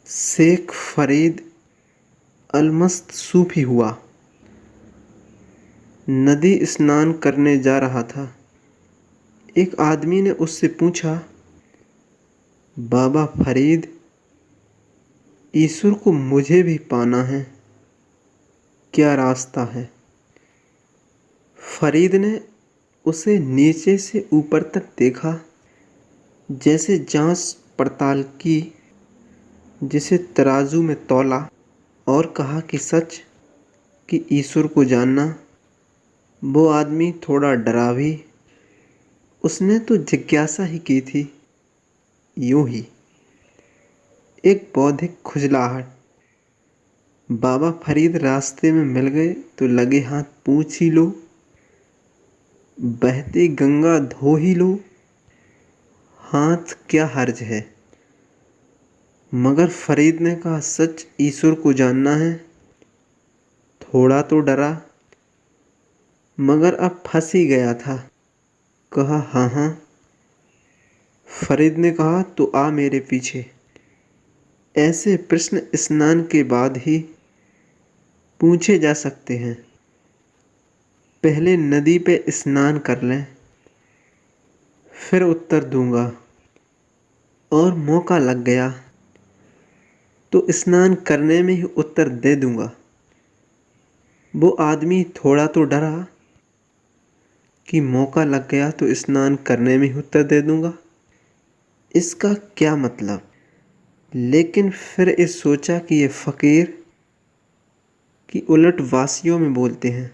शेख फरीद अलमस्त सूफी हुआ। नदी स्नान करने जा रहा था। एक आदमी ने उससे पूछा, बाबा फरीद, ईश्वर को मुझे भी पाना है, क्या रास्ता है? फरीद ने उसे नीचे से ऊपर तक देखा, जैसे जांच पड़ताल की, जिसे तराजू में तौला और कहा कि सच कि ईश्वर को जानना। वो आदमी थोड़ा डरा भी, उसने तो जिज्ञासा ही की थी। यूं ही एक बौद्धिक खुजलाहट। बाबा फरीद रास्ते में मिल गए तो लगे हाथ पूछ ही लो, बहती गंगा धो ही लो, हाथ क्या हर्ज है। मगर फरीद ने कहा, सच ईश्वर को जानना है। थोड़ा तो डरा, मगर अब फंस ही गया था। कहा, हाँ हाँ। फरीद ने कहा, तो आ मेरे पीछे। ऐसे प्रश्न स्नान के बाद ही पूछे जा सकते हैं। पहले नदी पे स्नान कर लें, फिर उत्तर दूंगा। और मौका लग गया तो स्नान करने में ही उत्तर दे दूंगा। वो आदमी थोड़ा तो डरा कि मौका लग गया तो स्नान करने में ही उत्तर दे दूंगा, इसका क्या मतलब? लेकिन फिर ये सोचा कि ये फकीर की उलट वासियों में बोलते हैं।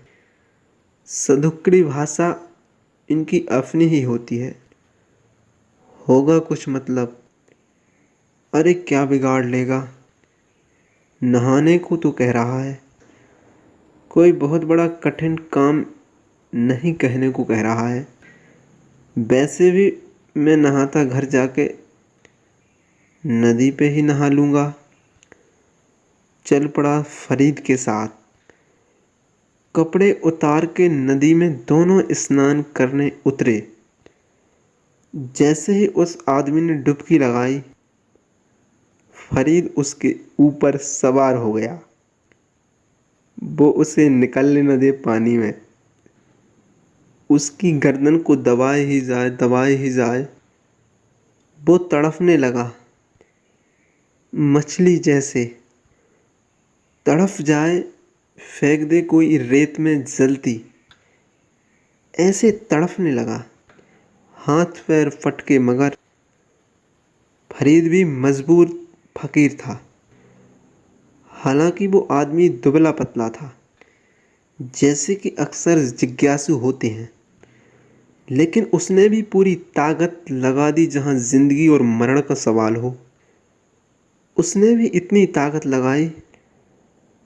सदुक्कड़ी भाषा इनकी अपनी ही होती है। होगा कुछ मतलब। अरे क्या बिगाड़ लेगा, नहाने को तो कह रहा है, कोई बहुत बड़ा कठिन काम नहीं कहने को कह रहा है। वैसे भी मैं नहाता घर जाके नदी पे ही नहा लूँगा। चल पड़ा फरीद के साथ। कपड़े उतार के नदी में दोनों स्नान करने उतरे। जैसे ही उस आदमी ने डुबकी लगाई, फरीद उसके ऊपर सवार हो गया। वो उसे निकलने न दे पानी में। उसकी गर्दन को दबाए ही जाए। वो तड़फने लगा, मछली जैसे। तड़फ जाए, फेंक दे कोई रेत में जलती, ऐसे तड़फने लगा। हाथ पैर फटके, मगर फरीद भी मजबूर फकीर था। हालांकि वो आदमी दुबला पतला था, जैसे कि अक्सर जिज्ञासु होते हैं, लेकिन उसने भी पूरी ताकत लगा दी। जहां जिंदगी और मरण का सवाल हो, उसने भी इतनी ताकत लगाई,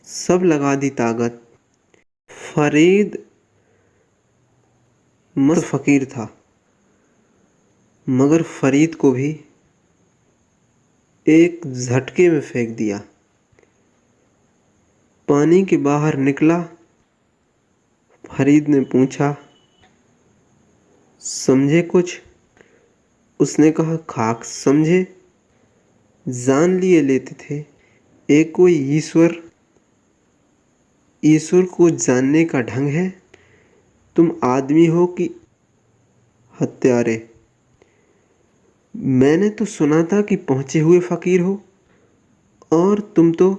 सब लगा दी ताकत। फरीद मस्त फकीर था, मगर फरीद को भी एक झटके में फेंक दिया। पानी के बाहर निकला। फरीद ने पूछा, समझे कुछ? उसने कहा, खाक समझे। जान लिए लेते थे एक कोई ईश्वर को जानने का ढंग है। तुम आदमी हो कि हत्यारे? मैंने तो सुना था कि पहुंचे हुए फकीर हो, और तुम तो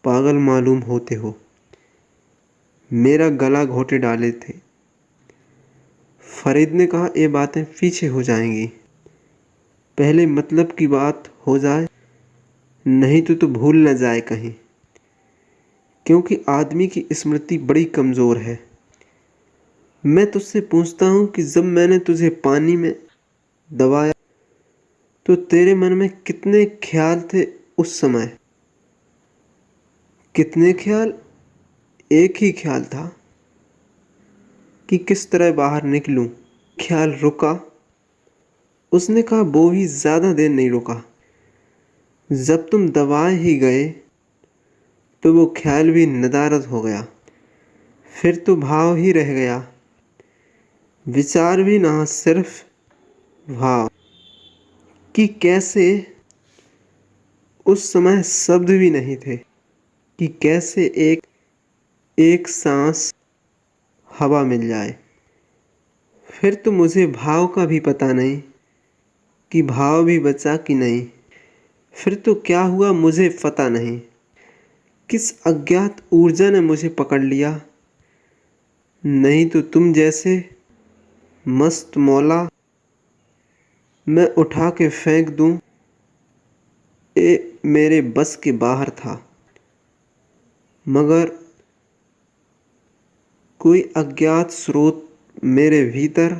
पागल मालूम होते हो। मेरा गला घोंटे डाले थे। फरीद ने कहा, ये बातें पीछे हो जाएंगी, पहले मतलब की बात हो जाए, नहीं तो भूल न जाए कहीं। क्योंकि आदमी की स्मृति बड़ी कमज़ोर है। मैं तुझसे पूछता हूँ कि जब मैंने तुझे पानी में दबाया तो तेरे मन में कितने ख्याल थे उस समय? कितने ख्याल? एक ही ख्याल था कि किस तरह बाहर निकलूं। ख्याल रुका? उसने कहा, वो भी ज़्यादा देर नहीं रुका। जब तुम दबाए ही गए तो वो ख्याल भी नदारद हो गया। फिर तो भाव ही रह गया, विचार भी ना, सिर्फ भाव कि कैसे उस समय शब्द भी नहीं थे कि कैसे एक एक सांस हवा मिल जाए। फिर तो मुझे भाव का भी पता नहीं कि भाव भी बचा कि नहीं। फिर तो क्या हुआ मुझे पता नहीं। किस अज्ञात ऊर्जा ने मुझे पकड़ लिया। नहीं तो तुम जैसे मस्त मौला मैं उठा के फेंक दूं, ये मेरे बस के बाहर था। मगर कोई अज्ञात स्रोत मेरे भीतर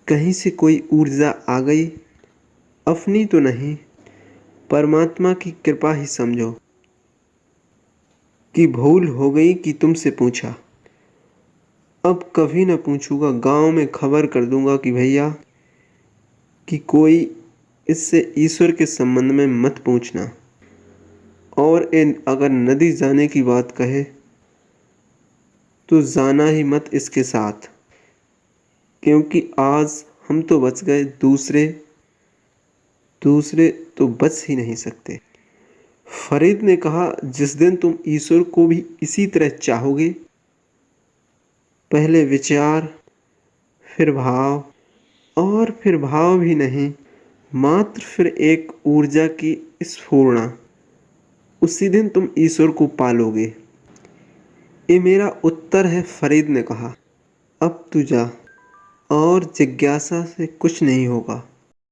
कहीं से कोई ऊर्जा आ गई। अपनी तो नहीं, परमात्मा की कृपा ही समझो कि भूल हो गई कि तुमसे पूछा। अब कभी न पूछूंगा। गांव में खबर कर दूंगा कि भैया कि कोई इससे ईश्वर के संबंध में मत पूछना। और अगर नदी जाने की बात कहे तो जाना ही मत इसके साथ, क्योंकि आज हम तो बच गए, दूसरे दूसरे तो बच ही नहीं सकते। फरीद ने कहा, जिस दिन तुम ईश्वर को भी इसी तरह चाहोगे, पहले विचार फिर भाव और फिर भाव भी नहीं, मात्र फिर एक ऊर्जा की स्फूर्णा, उसी दिन तुम ईश्वर को पालोगे। ये मेरा उत्तर है, फरीद ने कहा। अब तू जा, और जिज्ञासा से कुछ नहीं होगा।